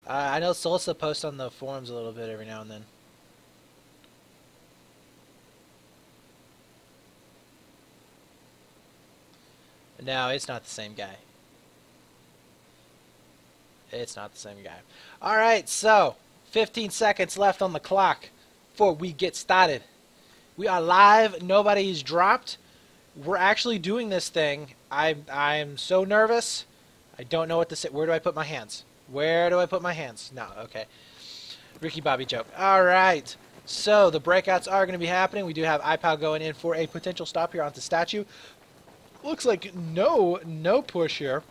I know Salsa posts on the forums a little bit every now and then. No, it's not the same guy. It's not the same guy. All right, so 15 seconds left on the clock before we get started. We are live. Nobody's dropped. We're actually doing this thing. I'm so nervous. I don't know what to say. Where do I put my hands? Where do I put my hands? No, okay. Ricky Bobby joke. All right. So the breakouts are going to be happening. We do have iPal going in for a potential stop here onto Statue. Looks like no push here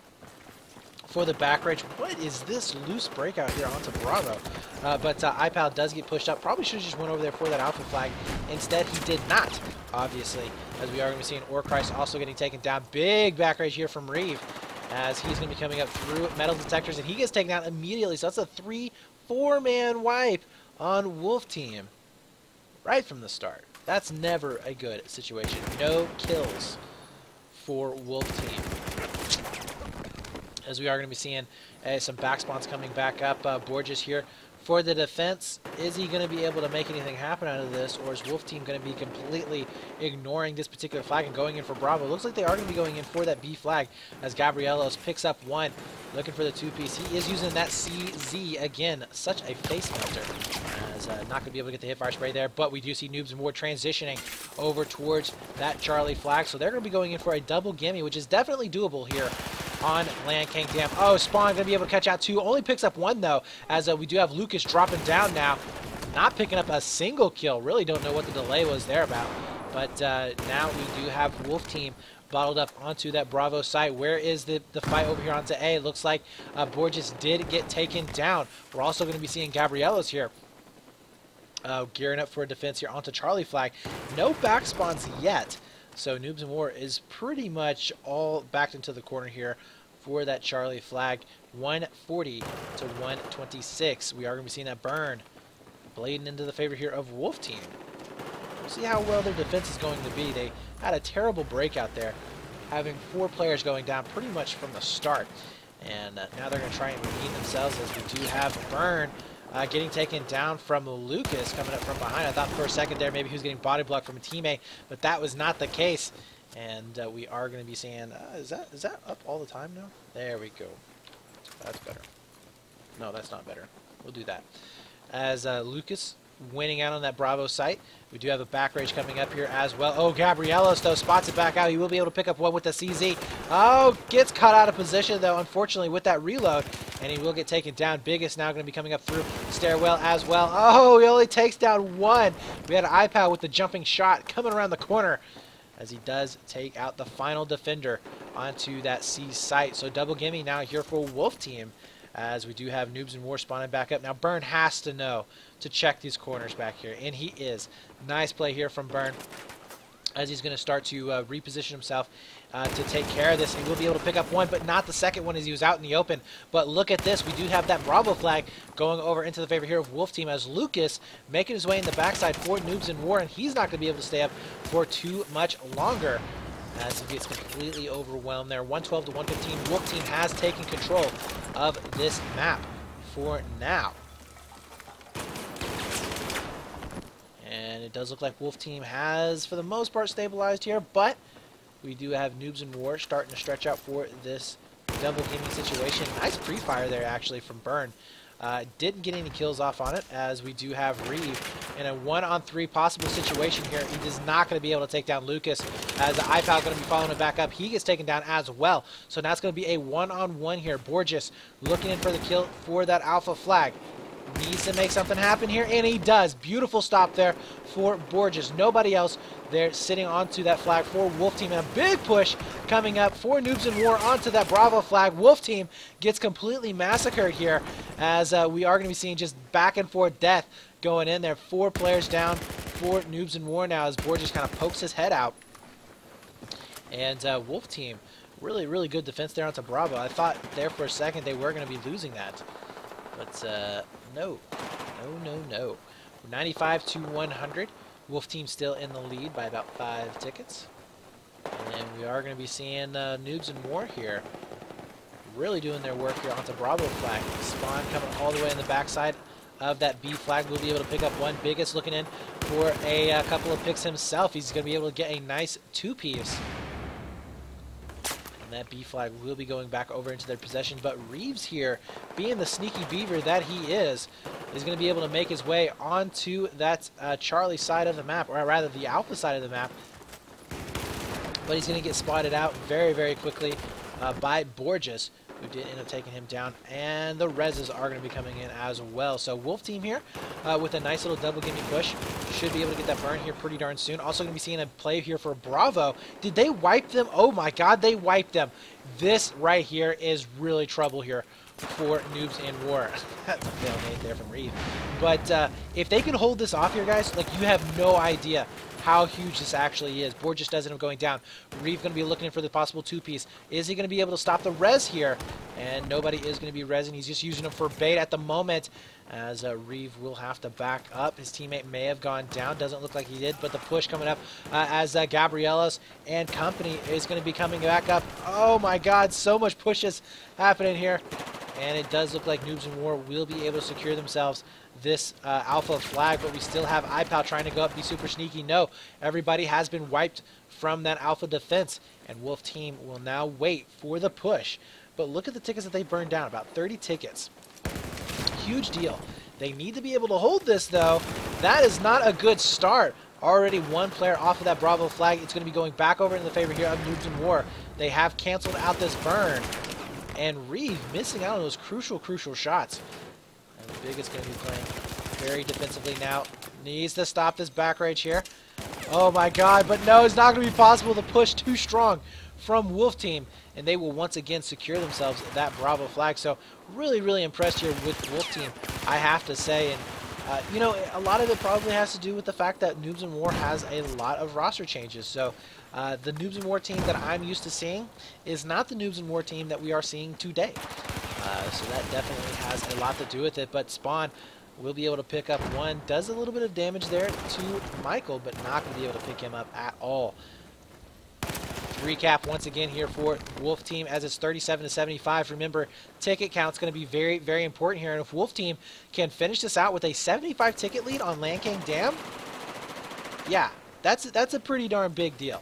for the back range. What is this loose breakout here onto Bravo? But iPal does get pushed up. Probably should have just went over there for that alpha flag. Instead, he did not, obviously, as we are going to be seeing Orchrist also getting taken down. Big back range here from Reeve, as he's going to be coming up through metal detectors, and he gets taken down immediately. So that's a 3-4-man wipe on Wolf Team right from the start. That's never a good situation. No kills for Wolf Team, as we are going to be seeing some back spawns coming back up. Borges here for the defense. Is he going to be able to make anything happen out of this, or is Wolf Team going to be completely ignoring this particular flag and going in for Bravo? Looks like they are going to be going in for that B flag, as Gabrielos picks up one, looking for the two-piece. He is using that CZ again. Such a face melter, as not going to be able to get the hipfire spray there, but we do see Noobs and Ward transitioning over towards that Charlie flag, so they're going to be going in for a double gimme, which is definitely doable here on Land King Dam. Oh, Spawn going to be able to catch out two. Only picks up one, though, as we do have Lucas dropping down now. Not picking up a single kill. Really don't know what the delay was there about. But now we do have Wolf Team bottled up onto that Bravo site. Where is the fight over here onto A? Looks like Borges did get taken down. We're also going to be seeing Gabrielos here gearing up for a defense here onto Charlie flag. No back spawns yet. So Noobs and War is pretty much all backed into the corner here for that Charlie flag. 140 to 126. We are going to be seeing that burn blading into the favor here of Wolf Team. We'll see how well their defense is going to be. They had a terrible breakout there, having 4 players going down pretty much from the start. And now they're going to try and redeem themselves, as we do have burn getting taken down from Lucas coming up from behind. I thought for a second there maybe he was getting body blocked from a teammate, but that was not the case. And we are going to be seeing, is that up all the time now? There we go. That's better. No, that's not better. We'll do that. As Lucas winning out on that Bravo site. We do have a back rage coming up here as well. Oh, Gabrielos, though, spots it back out. He will be able to pick up one with the CZ. Oh, gets caught out of position, though, unfortunately, with that reload. And he will get taken down. Biggest now going to be coming up through stairwell as well. Oh, he only takes down one. We had an iPal with the jumping shot coming around the corner, as he does take out the final defender onto that C site. So double gimme now here for Wolf Team, as we do have Noobs and War spawning back up. Now Burn has to know to check these corners back here, and he is. Nice play here from Burn, as he's going to start to reposition himself to take care of this. He will be able to pick up one, but not the second one, as he was out in the open. But look at this. We do have that Bravo flag going over into the favor here of Wolf Team, as Lucas making his way in the backside for Noobs and War, and he's not going to be able to stay up for too much longer, as he gets completely overwhelmed there. 112 to 115. Wolf Team has taken control of this map for now. And it does look like Wolf Team has, for the most part, stabilized here, but we do have Noobs and War starting to stretch out for this double gimme situation. Nice pre-fire there, actually, from Burn. Didn't get any kills off on it, as we do have Reeve in a 1-on-3 possible situation here. He is not going to be able to take down Lucas, as the iPal going to be following it back up. He gets taken down as well. So now it's going to be a 1-on-1 here. Borges looking in for the kill for that alpha flag. Needs to make something happen here, and he does. Beautiful stop there for Borges. Nobody else there sitting onto that flag for Wolf Team. And a big push coming up for Noobs and War onto that Bravo flag. Wolf Team gets completely massacred here, as we are going to be seeing just back and forth death going in there. 4 players down for Noobs and War now, as Borges kind of pokes his head out. And Wolf Team, really, really good defense there onto Bravo. I thought there for a second they were going to be losing that. But no. 95 to 100. Wolf Team still in the lead by about 5 tickets. And we are going to be seeing Noobs and War here really doing their work here onto Bravo flag. Spawn coming all the way in the backside of that B flag. Will be able to pick up one. Biggest looking in for a couple of picks himself. He's going to be able to get a nice two-piece. And that B flag will be going back over into their possession. But Reeves here, being the sneaky beaver that he is going to be able to make his way onto that Charlie side of the map, or rather the Alpha side of the map. But he's going to get spotted out very, very quickly by Borges, who did end up taking him down. And the reses are going to be coming in as well. So Wolf Team here with a nice little double gimme push. Should be able to get that burn here pretty darn soon. Also going to be seeing a play here for Bravo. Did they wipe them? Oh my god, they wiped them. This right here is really trouble here for Noobs and War. That's a fail there from Reeve. But if they can hold this off here, guys, like, you have no idea how huge this actually is. Borges does end up going down. Reeve going to be looking for the possible two-piece. Is he going to be able to stop the res here? And nobody is going to be resing. He's just using them for bait at the moment, as Reeve will have to back up. His teammate may have gone down. Doesn't look like he did, but the push coming up as Gabrielas and company is going to be coming back up. Oh my god, so much pushes happening here. And it does look like Noobs and War will be able to secure themselves this Alpha flag, but we still have iPal trying to go up, be super sneaky. No, everybody has been wiped from that Alpha defense, and Wolf Team will now wait for the push. But look at the tickets that they burned down, about 30 tickets. Huge deal. They need to be able to hold this, though. That is not a good start. Already one player off of that Bravo flag. It's going to be going back over in the favor here of Noobs and War. They have canceled out this burn, and Reeve missing out on those crucial shots. And the Big is going to be playing very defensively now. Needs to stop this back rage here. Oh my god, but no, it's not going to be possible to push too strong from Wolf Team, and they will once again secure themselves that Bravo flag. So really, really impressed here with Wolf Team, I have to say. And you know, a lot of it probably has to do with the fact that Noobs and War has a lot of roster changes. So the Noobs and War team that I'm used to seeing is not the Noobs and War team that we are seeing today. So that definitely has a lot to do with it. But Spawn will be able to pick up one. Does a little bit of damage there to Michael, but not going to be able to pick him up at all. Recap once again here for Wolf Team, as it's 37-75. Remember, ticket count's going to be very, very important here. And if Wolf Team can finish this out with a 75 ticket lead on Land King Dam, yeah, that's a pretty darn big deal.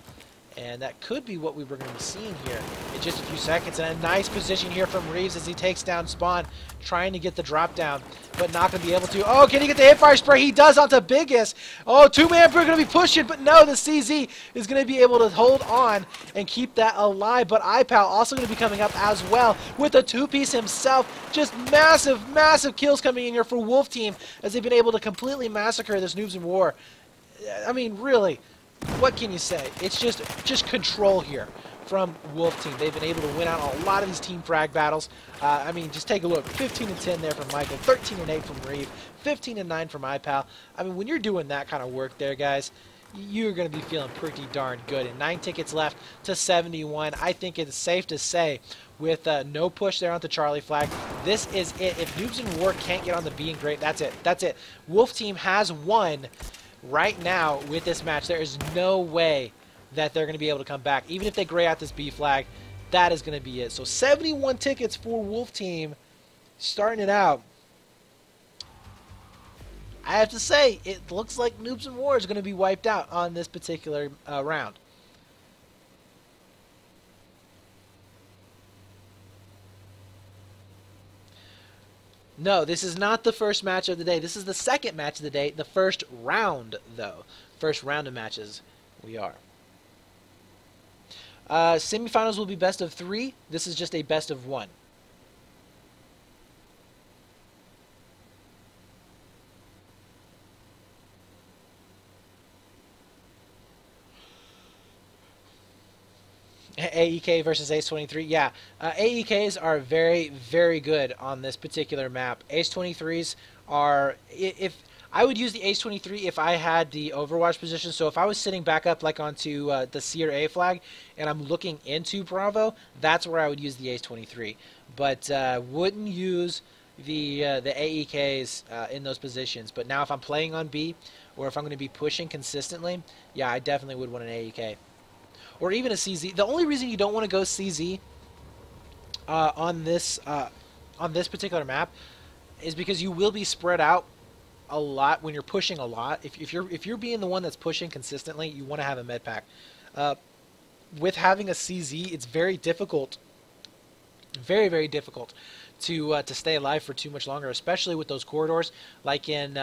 And that could be what we were going to be seeing here in just a few seconds. And a nice position here from Reeves as he takes down Spawn, trying to get the drop down, but not going to be able to. Oh, can he get the hip fire spray? He does onto Biggest. Oh, two-man brew going to be pushing, but no, the CZ is going to be able to hold on and keep that alive. But iPal also going to be coming up as well with a two-piece himself. Just massive, massive kills coming in here for Wolf Team, as they've been able to completely massacre this Noobs and War. I mean, really, what can you say? It's just control here from Wolf Team. They've been able to win out a lot of these team frag battles. I mean, just take a look. 15-10 there from Michael, 13-8 from Reeve, 15-9 from iPal. I mean, when you're doing that kind of work there, guys, you're going to be feeling pretty darn good. And 9 tickets left to 71. I think it's safe to say, with no push there onto Charlie flag, this is it. If Noobs and War can't get on the B and Great, that's it. That's it. Wolf Team has won right now with this match. There is no way that they're going to be able to come back. Even if they gray out this B flag, that is going to be it. So 71 tickets for Wolf Team starting it out. I have to say, it looks like Noobs and War is going to be wiped out on this particular round. No, this is not the first match of the day. This is the second match of the day. The first round, though. First round of matches, we are. Semifinals will be best of 3. This is just a best of 1. AEK versus Ace 23. Yeah, AEKs are very, very good on this particular map. Ace 23s are, if I would use the Ace 23 if I had the Overwatch position. So if I was sitting back up like onto the C or A flag and I'm looking into Bravo, that's where I would use the Ace 23. But wouldn't use the AEKs in those positions. But now if I'm playing on B, or if I'm going to be pushing consistently, yeah, I definitely would want an AEK. Or even a CZ. The only reason you don't want to go CZ on this particular map is because you will be spread out a lot when you're pushing a lot. If you're being the one that's pushing consistently, you want to have a med pack. With having a CZ, it's very difficult, very difficult to stay alive for too much longer, especially with those corridors like in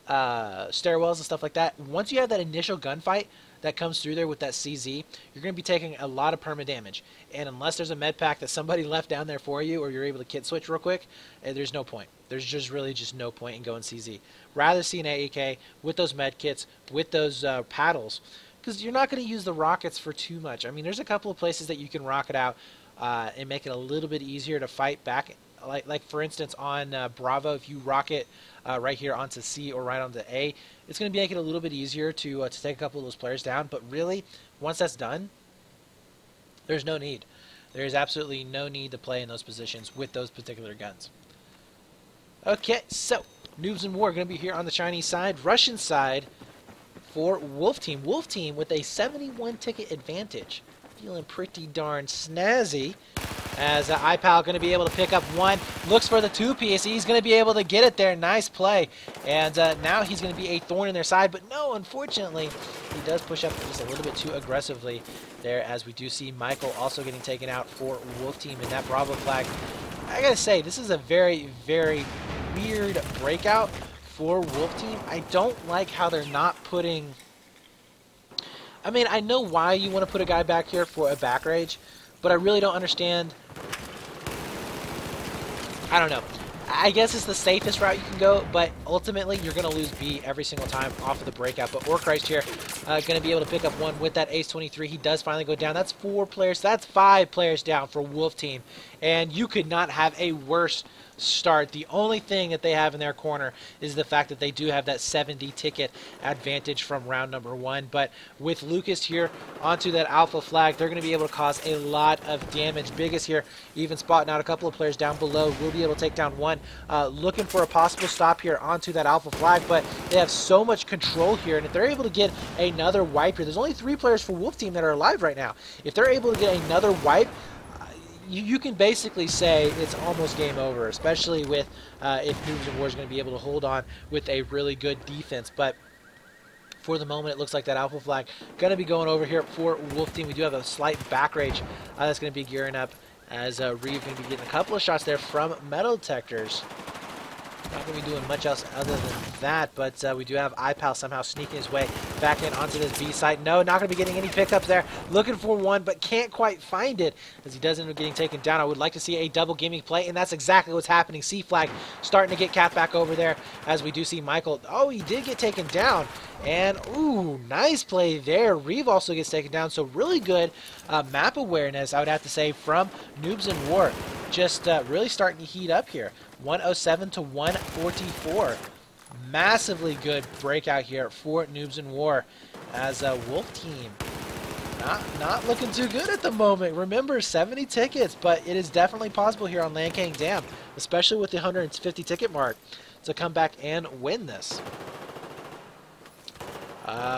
stairwells and stuff like that. Once you have that initial gunfight that comes through there with that CZ, you're going to be taking a lot of perma damage. And unless there's a med pack that somebody left down there for you, or you're able to kit switch real quick, there's no point. There's just really just no point in going CZ. Rather see an AEK with those med kits, with those paddles, because you're not going to use the rockets for too much. I mean, there's a couple of places that you can rocket out and make it a little bit easier to fight back. Like for instance, on Bravo, if you rocket right here onto C or right onto A, it's going to make it a little bit easier to take a couple of those players down. But really, once that's done, there's no need. There is absolutely no need to play in those positions with those particular guns. Okay, so Noobs in War are going to be here on the Chinese side. Russian side for Wolf Team. Wolf Team with a 71 ticket advantage. Feeling pretty darn snazzy. As iPal going to be able to pick up one. Looks for the two-piece. He's going to be able to get it there. Nice play. And now he's going to be a thorn in their side. But no, unfortunately, he does push up just a little bit too aggressively there, as we do see Michael also getting taken out for Wolf Team in that Bravo flag. I got to say, this is a very weird breakout for Wolf Team. I don't like how they're not putting... I mean, I know why you want to put a guy back here for a back rage, but I really don't understand. I don't know. I guess it's the safest route you can go, but ultimately you're going to lose B every single time off of the breakout. But Orchrist here going to be able to pick up one with that Ace 23. He does finally go down. That's 4 players. That's 5 players down for Wolf Team. And you could not have a worse start. The only thing that they have in their corner is the fact that they do have that 70 ticket advantage from round number 1. But with Lucas here onto that alpha flag, they're going to be able to cause a lot of damage. Biggest here, even spotting out a couple of players down below. Will be able to take down one. Looking for a possible stop here onto that alpha flag, but they have so much control here, and if they're able to get another wipe here, there's only 3 players for Wolf Team that are alive right now. If they're able to get another wipe, you can basically say it's almost game over, especially with if Noobs in War is going to be able to hold on with a really good defense. But for the moment, it looks like that alpha flag going to be going over here for Wolf Team. We do have a slight back rage that's going to be gearing up, as Reeve going to be getting a couple of shots there from metal detectors. Not going to be doing much else other than that, but we do have iPal somehow sneaking his way back in onto this B site. No, not going to be getting any pickups there. Looking for one, but can't quite find it, as he does end up getting taken down. I would like to see a double gimmick play, and that's exactly what's happening. C flag starting to get capped back over there, as we do see Michael. Oh, he did get taken down. And, ooh, nice play there. Reeve also gets taken down, so really good map awareness, I would have to say, from Noobs in War. Just really starting to heat up here. 107 to 144. Massively good breakout here for Noobs in War, as Wolf Team not looking too good at the moment. Remember, 70 tickets, but it is definitely possible here on Land King Dam, especially with the 150 ticket mark, to come back and win this.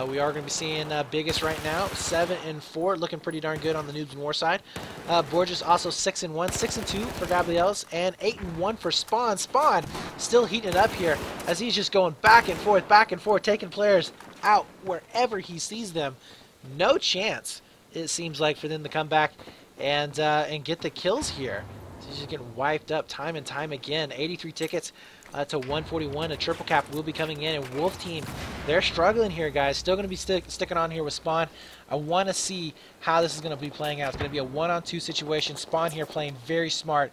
We are going to be seeing Biggest right now, 7-4, looking pretty darn good on the Noobs in War side. Borges also 6-1, 6-2 for Gabriels, and 8-1 for Spawn. Spawn still heating it up here, as he's just going back and forth, taking players out wherever he sees them. No chance, it seems like, for them to come back and get the kills here. He's just getting wiped up time and time again. 83 tickets to 141. A triple cap will be coming in, and Wolf Team, they're struggling here, guys. Still going to be sticking on here with Spawn. I want to see how this is going to be playing out. It's going to be a 1-on-2 situation. Spawn here playing very smart,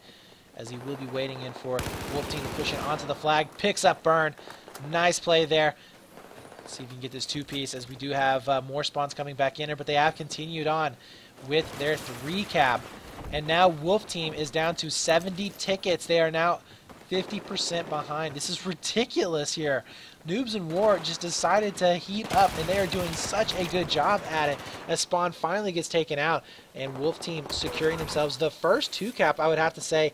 as he will be waiting in for Wolf Team to push it onto the flag. Picks up Burn. Nice play there. Let's see if we can get this 2-piece, as we do have more spawns coming back in here, but they have continued on with their 3-cap. And now Wolf Team is down to 70 tickets. They are now 50% behind. This is ridiculous here. Noobs in War just decided to heat up, and they are doing such a good job at it, as Spawn finally gets taken out, and Wolf Team securing themselves the first 2-cap, I would have to say,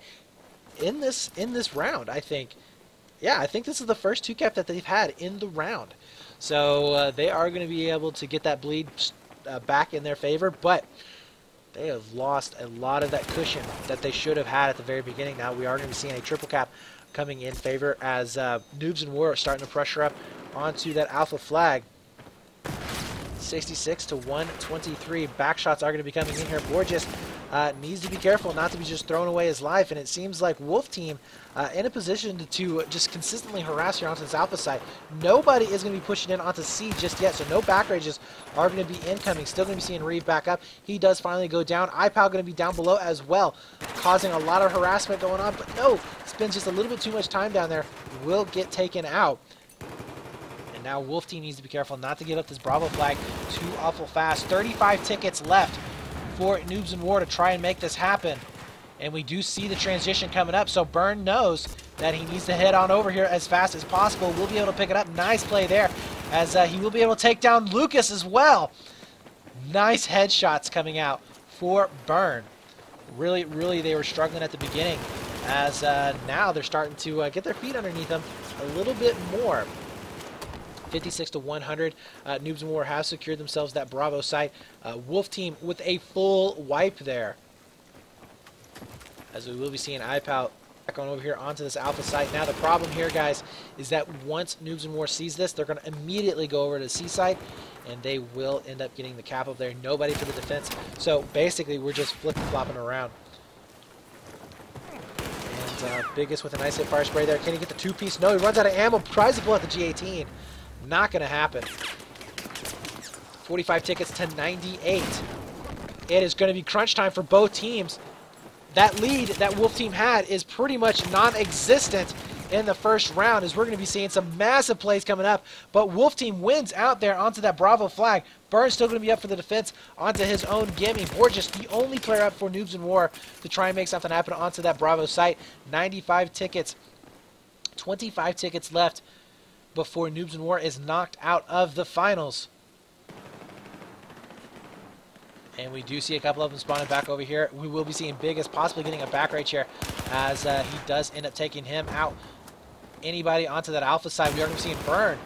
in this round, I think. Yeah, I think this is the first 2-cap that they've had in the round. So they are going to be able to get that bleed back in their favor, but They have lost a lot of that cushion that they should have had at the very beginning. Now we are going to be seeing a triple cap coming in favor as Noobs and War are starting to pressure up onto that alpha flag. 66 to 123. Back shots are going to be coming in here. Borges needs to be careful not to be just throwing away his life, and it seems like Wolf Team in a position to just consistently harass here onto this alpha side. Nobody is going to be pushing in onto C just yet, so no back rages are going to be incoming. Still going to be seeing Reeve back up. He does finally go down. iPal going to be down below as well, causing a lot of harassment going on, but no, spends just a little bit too much time down there. Will get taken out. And now Wolf Team needs to be careful not to give up this Bravo flag too awful fast. 35 tickets left for Noobs and War to try and make this happen. And we do see the transition coming up, so Burn knows that he needs to head on over here as fast as possible. We'll be able to pick it up. Nice play there, as he will be able to take down Lucas as well. Nice headshots coming out for Burn. Really, they were struggling at the beginning, as now they're starting to get their feet underneath them a little bit more. 56 to 100. Noobs and War have secured themselves that Bravo site. Wolf Team with a full wipe there, as we will be seeing iPal back on over here onto this alpha site. Now the problem here, guys, is that once Noobs and War sees this, they're going to immediately go over to the C site, and they will end up getting the cap up there. Nobody for the defense. So basically, we're just flip-flopping around. And Biggest with a nice hip fire spray there. Can he get the two-piece? No, he runs out of ammo. Tries to pull out the G18. Not going to happen. 45 tickets to 98. It is going to be crunch time for both teams. That lead that Wolf Team had is pretty much non-existent in the first round, as we're going to be seeing some massive plays coming up. But Wolf Team wins out there onto that Bravo flag. Burns still going to be up for the defense onto his own gimme. Borges, the only player up for Noobs and War to try and make something happen onto that Bravo site. 95 tickets. 25 tickets left before Noobs and War is knocked out of the finals. And we do see a couple of them spawning back over here. We will be seeing Biggest possibly getting a back right here, as he does end up taking him out. Anybody onto that alpha side, we are going to be seeing Burn,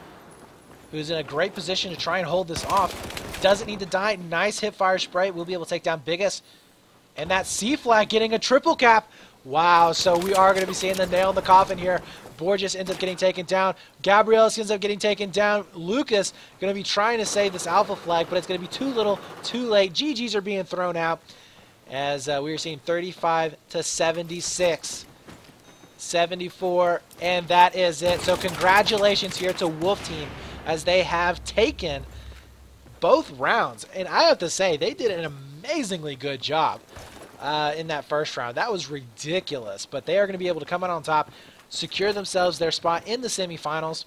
who's in a great position to try and hold this off. Doesn't need to die. Nice hip fire spray. We'll be able to take down Biggest. And that C flag getting a triple cap. Wow, so we are going to be seeing the nail in the coffin here. Borges ends up getting taken down. Gabriel ends up getting taken down. Lucas going to be trying to save this alpha flag, but it's going to be too little, too late. GGs are being thrown out, as we are seeing 35 to 76. 74, and that is it. So congratulations here to Wolf Team, as they have taken both rounds. And I have to say, they did an amazingly good job in that first round. That was ridiculous, but they are going to be able to come out on top, secure themselves their spot in the semifinals.